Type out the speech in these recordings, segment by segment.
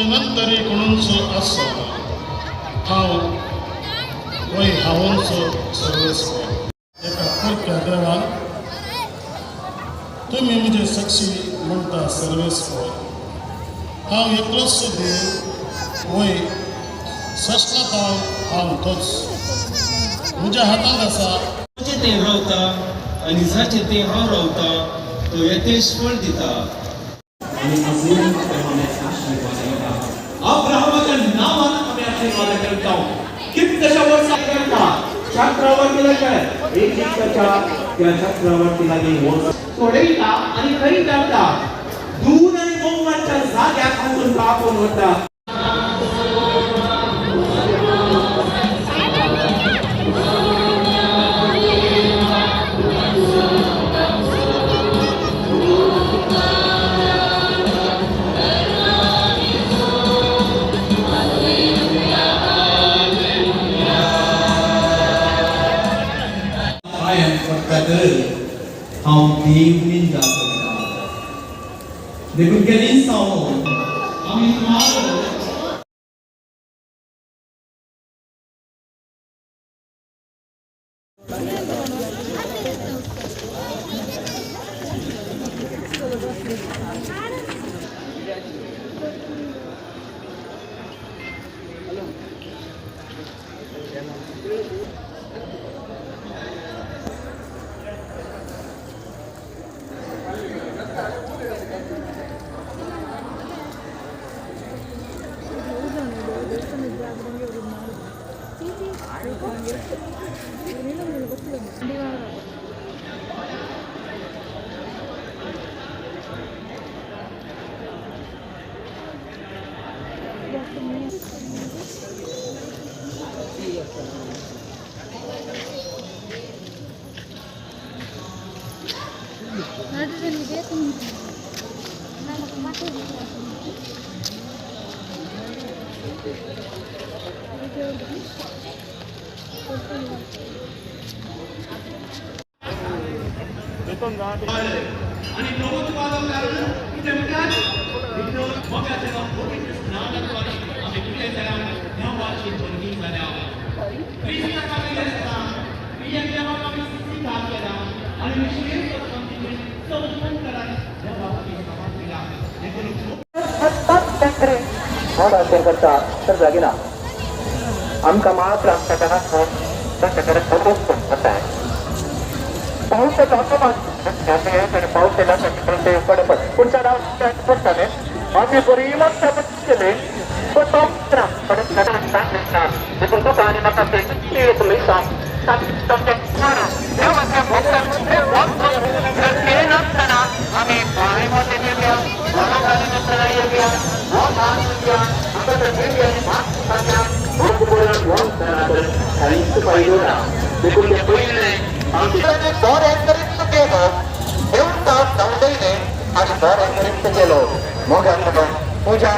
नंतरी कोणूंचो आसो हांव वय हांवोंचो सर्वेस एका परक्या देवान तुमी म्हजे साक्षी म्हणटा सर्वेस्पर हांव एकलोच देव वय सशनातांव हांव तोच म्हज्या हातांत आसा ते रावता आनी जाचे ते हांव रावता तो येतेच फळ दिता आणि अजून आशीर्वाद दिता अब्राहमाच्या नावान आम्ही आशीर्वाद करता कितशा वर्सां करता चक्रवर्तीला काय इजिप्तच्या त्या चक्रवर्तीला घेऊन सोडयता आणि खरी करता दूध आणि मोंगाच्या जाग्यात हातून कापून वता हांव देव निंदा करता देखून केली सावो आमी तुम्हाला आणि नवोत्पादन कारण किती म्हणतात विज्ञान मोठ्याचे नाटकवादी आम्ही कुठे जाया नवाची जोडणी झाल्या क्रिस्ता काढले असता पीएमएम आम्ही सिद्धी काम केला आणि विशेष कंपनी संपूर्ण करा जबाबदारी समाज दिला मोडा करता तर जागिना आमका मात्र आमच्या घरात त्याच्याकडे सर्वच करता आहे पाऊस पाऊस येण्यासाठी पडपट पुढच्या डाव पडताने आम्ही बरी मस्त केले आणि नका तुम्ही आम्ही बॉर एंकरिंग केलं येऊन तास नवदैने आणि बॉर एंकरिंग केलं मग आपण पूजा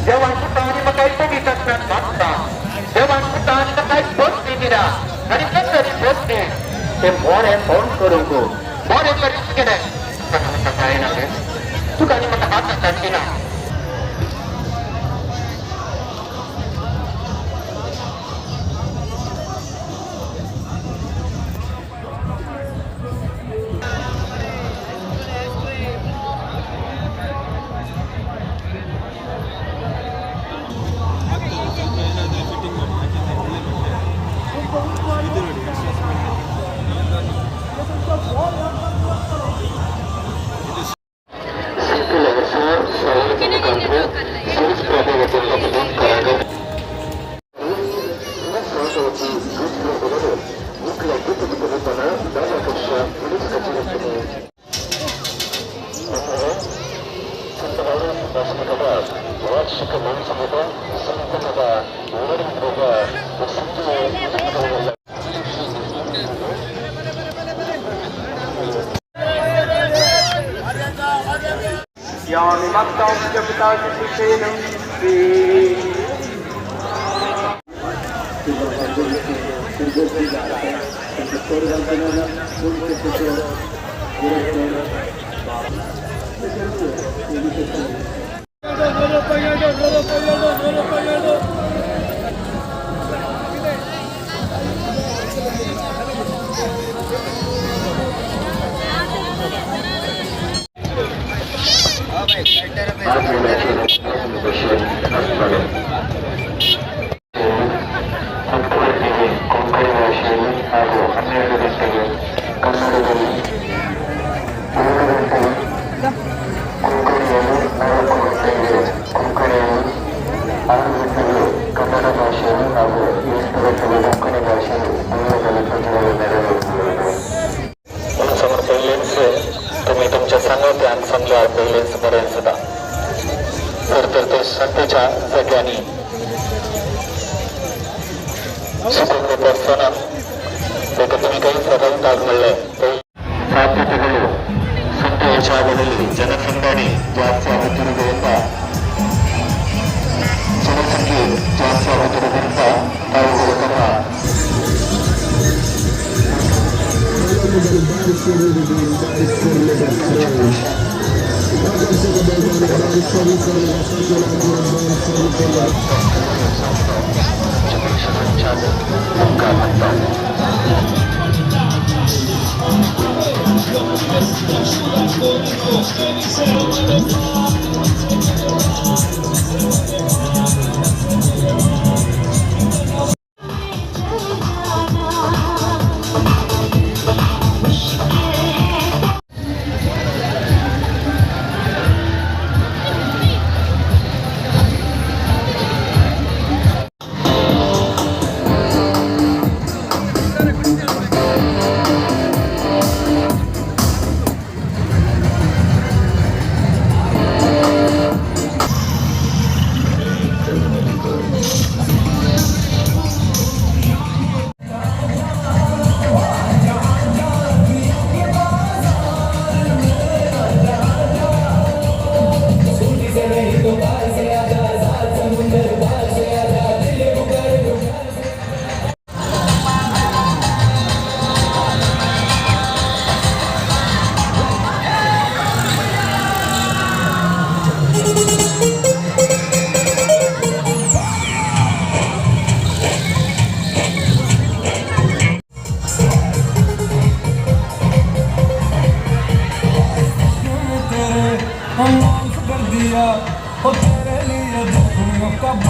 जेव्हा आणि मग काही तरी करतात मागता जेव्हा आणि काही पोचते दिला आणि नंतर पोचते ते बॉर हे फोन करून गो बॉर एंकरिंग केलं काय ना तुका आणि मग हात काढली ना Yani maktam kapitalismo ಕೊಂಕಣಿ ಭಾಷೆಯಲ್ಲಿ ಹಾಗೂ 12 ಗಂಟೆಗೆ ಕನ್ನಡದಲ್ಲಿ 2 ಗಂಟೆಗೆ ಕೊಂಕಣಿಯಲ್ಲಿ 4 ಗಂಟೆಗೆ ಕೊಂಕಣಿಯಲ್ಲಿ 6 ಗಂಟೆಗೆ ಕನ್ನಡ ಭಾಷೆಯಲ್ಲಿ ಹಾಗೂ 8 ಗಂಟೆಗೆ ಕೊಂಕಣಿ ಭಾಷೆಯಲ್ಲಿ कन्नडದಲ್ಲಿ प्रचार नेरवेरलिದೆ. समोर पहिलेच तुम्ही तुमच्या सांगत्यान सांगल्यार पहिलेच बरें जाता. तर ते सध्याच्या जाग्यांनी सुखद पर्सना ಬೇಕು तुम्ही काही सरळताग म्हणले ಸಾಧ್ಯತೆಗಳು ಸಂಖ್ಯೆ ಹೆಚ್ಚಾಗದಲ್ಲಿ ಜನಸಂದಣಿ ಜಾಸ್ತಿ ಆಗುತ್ತಿರುವುದರಿಂದ ಜನಸಂಖ್ಯೆ ಜಾಸ್ತಿ ಆಗುತ್ತಿರುವುದರಿಂದ ತಾವುಗಳು ತಮ್ಮ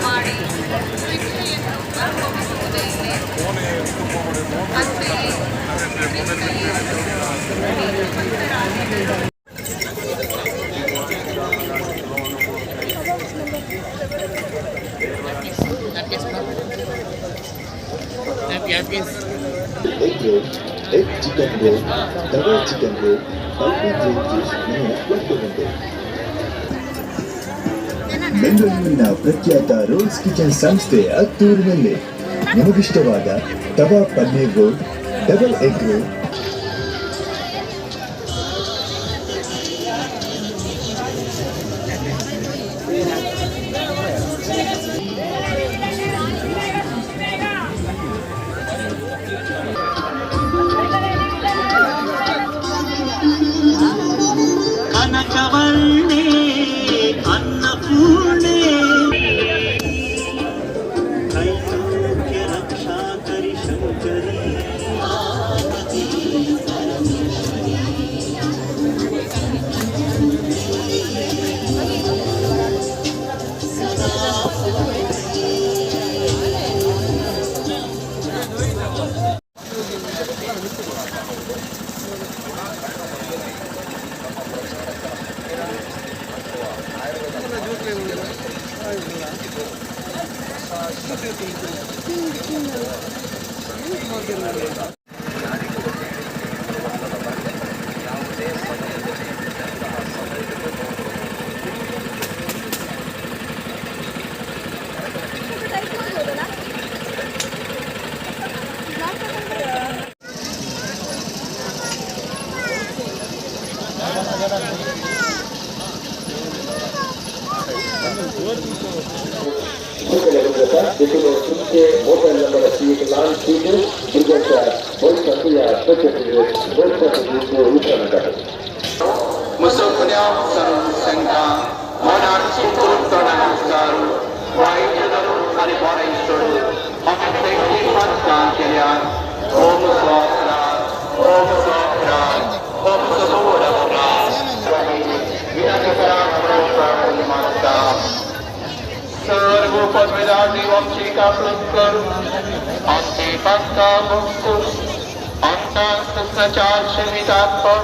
ಮಾಡಿ ಶಿಕ್ಷೆಯನ್ನು ಅನುಭವಿಸುವುದೇ ಇದೆ. ಅಂತೆಯೇ Napkins. Egg chicken roll, double chicken roll, pulpy green juice ನೀವು ಒಟ್ಟುಗೊಂಡು ಬೆಂಗಳೂರಿನ ಪ್ರಖ್ಯಾತ ರೋಲ್ಸ್ ಕಿಚನ್ ಸಂಸ್ಥೆ ಹತ್ತೂರಿನಲ್ಲಿ ನಿಮಗಿಷ್ಟವಾದ tawa paneer roll, double egg roll, ಕನಕವರ್ಣೆ ಅನ್ನಪೂರ್ಣೆ ತ್ರೈಲೋಕ್ಯ ರಕ್ಷಾಕರಿ ಶಂಕರಿ मोबाइल नंबर सीट लाल seat Musuhnya sengga monar cikur tanah saru wai jadaru hari borai suru amin teki patkan kalian om sokra om sokra bina kekara program mata serbu perbedaan wamsi kaplukar anti pakka bungkus antas kesacar semidapa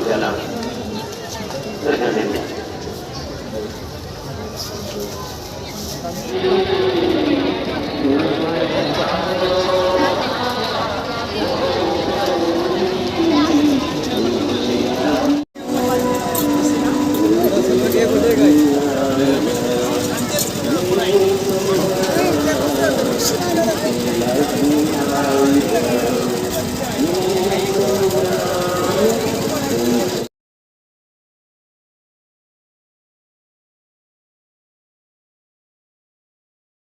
dalam